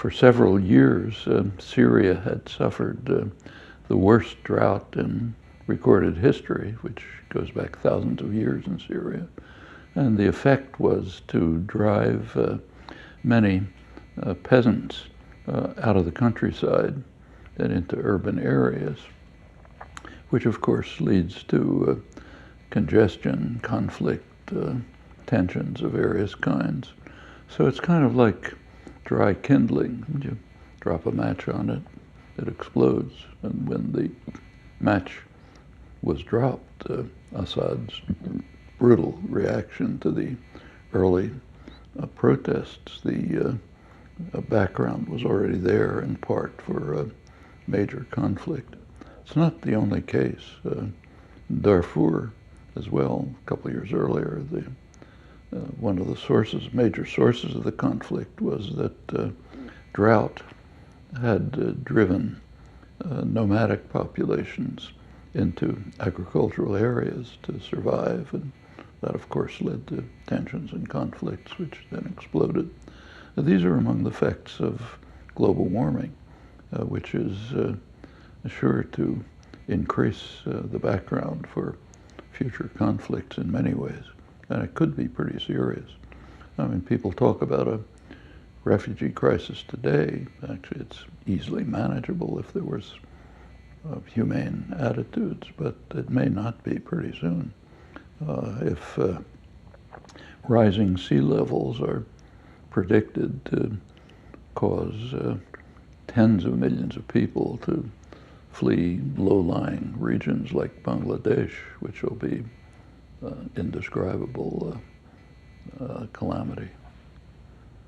For several years, Syria had suffered the worst drought in recorded history, which goes back thousands of years in Syria. And the effect was to drive many peasants out of the countryside and into urban areas, which of course leads to congestion, conflict, tensions of various kinds. So it's kind of like dry kindling. You drop a match on it, it explodes. And when the match was dropped, Assad's brutal reaction to the early protests, the background was already there in part for a major conflict. It's not the only case. Darfur as well, a couple of years earlier, one of the major sources of the conflict was that drought had driven nomadic populations into agricultural areas to survive, and that of course led to tensions and conflicts which then exploded. These are among the effects of global warming, which is sure to increase the background for future conflicts in many ways. And it could be pretty serious. I mean, people talk about a refugee crisis today. Actually, it's easily manageable if there was humane attitudes, but it may not be pretty soon. If rising sea levels are predicted to cause tens of millions of people to flee low-lying regions like Bangladesh, which will be indescribable calamity.